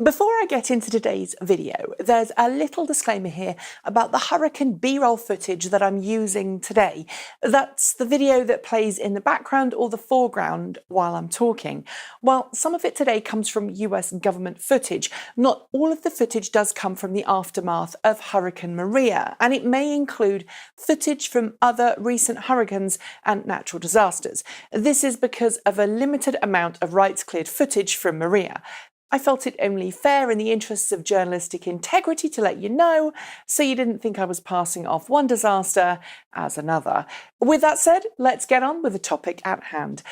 Before I get into today's video, there's a little disclaimer here about the hurricane B-roll footage that I'm using today. That's the video that plays in the background or the foreground while I'm talking. While some of it today comes from US government footage, not all of the footage does come from the aftermath of Hurricane Maria, and it may include footage from other recent hurricanes and natural disasters. This is because of a limited amount of rights-cleared footage from Maria. I felt it only fair in the interests of journalistic integrity to let you know, so you didn't think I was passing off one disaster as another. With that said, let's get on with the topic at hand.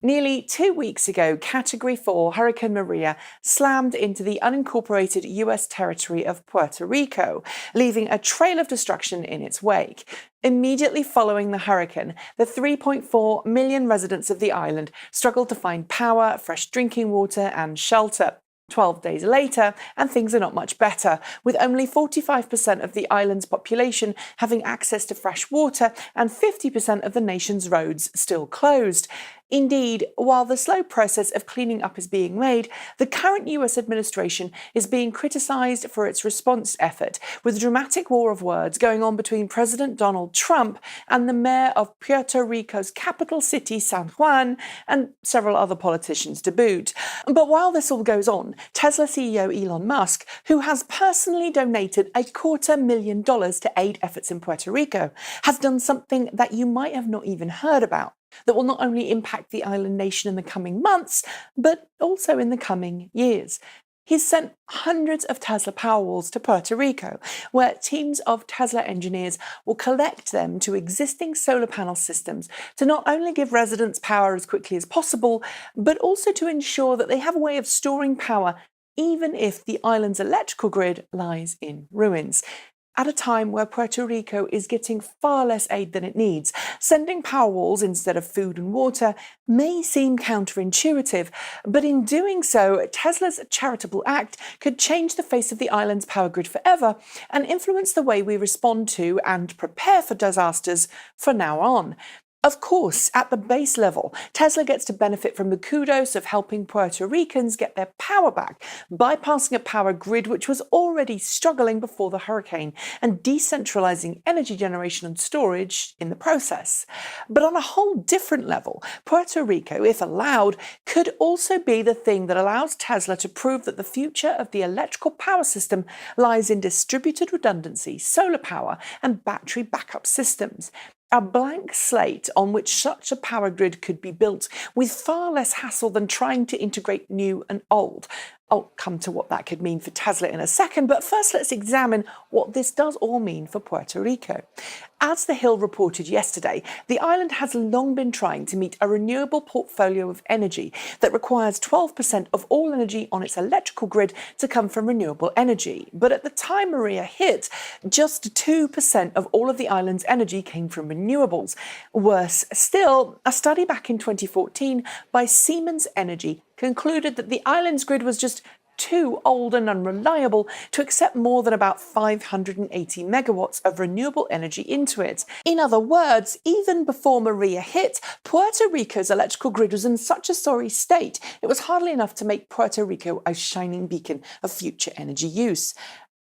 Nearly 2 weeks ago, Category 4 Hurricane Maria slammed into the unincorporated US territory of Puerto Rico, leaving a trail of destruction in its wake. Immediately following the hurricane, the 3.4 million residents of the island struggled to find power, fresh drinking water, and shelter. 12 days later, and things are not much better, with only 45% of the island's population having access to fresh water and 50% of the nation's roads still closed. Indeed, while the slow process of cleaning up is being made, the current US administration is being criticised for its response effort, with a dramatic war of words going on between President Donald Trump and the mayor of Puerto Rico's capital city, San Juan, and several other politicians to boot. But while this all goes on, Tesla CEO Elon Musk, who has personally donated $250,000 to aid efforts in Puerto Rico, has done something that you might have not even heard about, that will not only impact the island nation in the coming months, but also in the coming years. He's sent hundreds of Tesla Powerwalls to Puerto Rico, where teams of Tesla engineers will connect them to existing solar panel systems to not only give residents power as quickly as possible, but also to ensure that they have a way of storing power even if the island's electrical grid lies in ruins. At a time where Puerto Rico is getting far less aid than it needs, sending Powerwalls instead of food and water may seem counterintuitive, but in doing so, Tesla's charitable act could change the face of the island's power grid forever and influence the way we respond to and prepare for disasters from now on. Of course, at the base level, Tesla gets to benefit from the kudos of helping Puerto Ricans get their power back, bypassing a power grid which was already struggling before the hurricane, and decentralizing energy generation and storage in the process. But on a whole different level, Puerto Rico, if allowed, could also be the thing that allows Tesla to prove that the future of the electrical power system lies in distributed redundancy, solar power, and battery backup systems. A blank slate on which such a power grid could be built with far less hassle than trying to integrate new and old. I'll come to what that could mean for Tesla in a second, but first let's examine what this does all mean for Puerto Rico. As The Hill reported yesterday, the island has long been trying to meet a renewable portfolio of energy that requires 12% of all energy on its electrical grid to come from renewable energy. But at the time Maria hit, just 2% of all of the island's energy came from renewables. Worse still, a study back in 2014 by Siemens Energy concluded that the island's grid was just too old and unreliable to accept more than about 580 megawatts of renewable energy into it. In other words, even before Maria hit, Puerto Rico's electrical grid was in such a sorry state, it was hardly enough to make Puerto Rico a shining beacon of future energy use.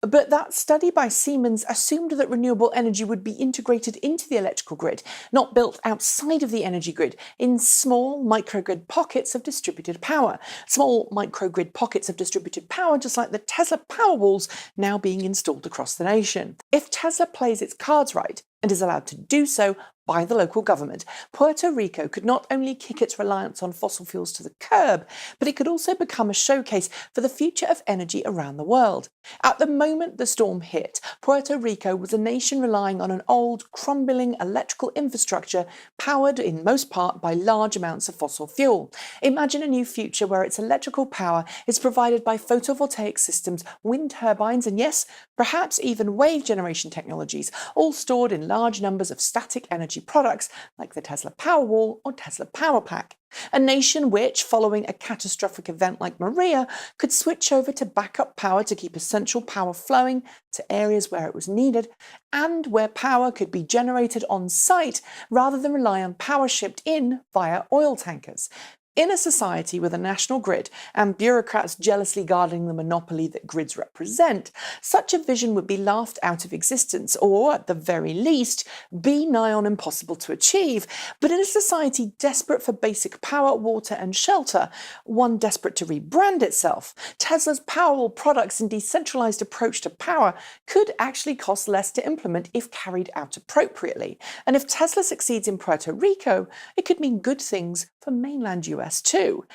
But that study by Siemens assumed that renewable energy would be integrated into the electrical grid, not built outside of the energy grid, in small microgrid pockets of distributed power. Small microgrid pockets of distributed power, just like the Tesla Powerwalls now being installed across the nation. If Tesla plays its cards right, and is allowed to do so by the local government, Puerto Rico could not only kick its reliance on fossil fuels to the curb, but it could also become a showcase for the future of energy around the world. At the moment the storm hit, Puerto Rico was a nation relying on an old, crumbling electrical infrastructure powered in most part by large amounts of fossil fuel. Imagine a new future where its electrical power is provided by photovoltaic systems, wind turbines, and yes, perhaps even wave generation technologies, all stored in large numbers of static energy products like the Tesla Powerwall or Tesla Powerpack. A nation which, following a catastrophic event like Maria, could switch over to backup power to keep essential power flowing to areas where it was needed, and where power could be generated on site rather than rely on power shipped in via oil tankers. In a society with a national grid and bureaucrats jealously guarding the monopoly that grids represent, such a vision would be laughed out of existence, or at the very least, be nigh on impossible to achieve. But in a society desperate for basic power, water and shelter, one desperate to rebrand itself, Tesla's powerful products and decentralized approach to power could actually cost less to implement if carried out appropriately. And if Tesla succeeds in Puerto Rico, it could mean good things for mainland US too.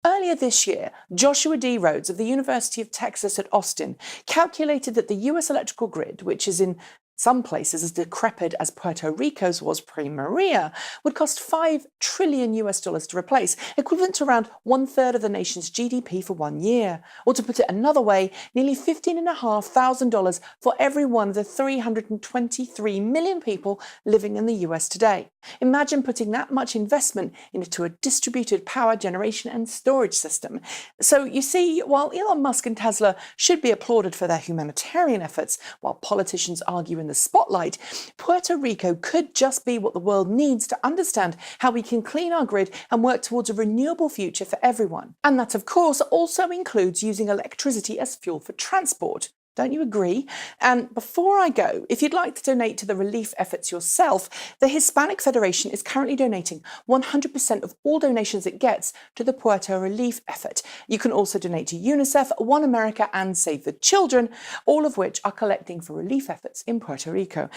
Earlier this year, Joshua D. Rhodes of the University of Texas at Austin calculated that the US electrical grid, which is in some places as decrepit as Puerto Rico's was pre-Maria, would cost $5 trillion to replace, equivalent to around 1/3 of the nation's GDP for 1 year. Or to put it another way, nearly $15,500 for every one of the 323 million people living in the US today. Imagine putting that much investment into a distributed power generation and storage system. So you see, while Elon Musk and Tesla should be applauded for their humanitarian efforts, while politicians argue in the spotlight, Puerto Rico could just be what the world needs to understand how we can clean our grid and work towards a renewable future for everyone. And that, of course, also includes using electricity as fuel for transport. Don't you agree? And before I go, if you'd like to donate to the relief efforts yourself, the Hispanic Federation is currently donating 100% of all donations it gets to the Puerto relief effort. You can also donate to UNICEF, One America and Save the Children, all of which are collecting for relief efforts in Puerto Rico.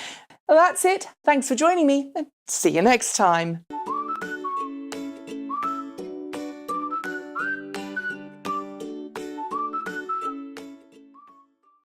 Well, that's it. Thanks for joining me and see you next time.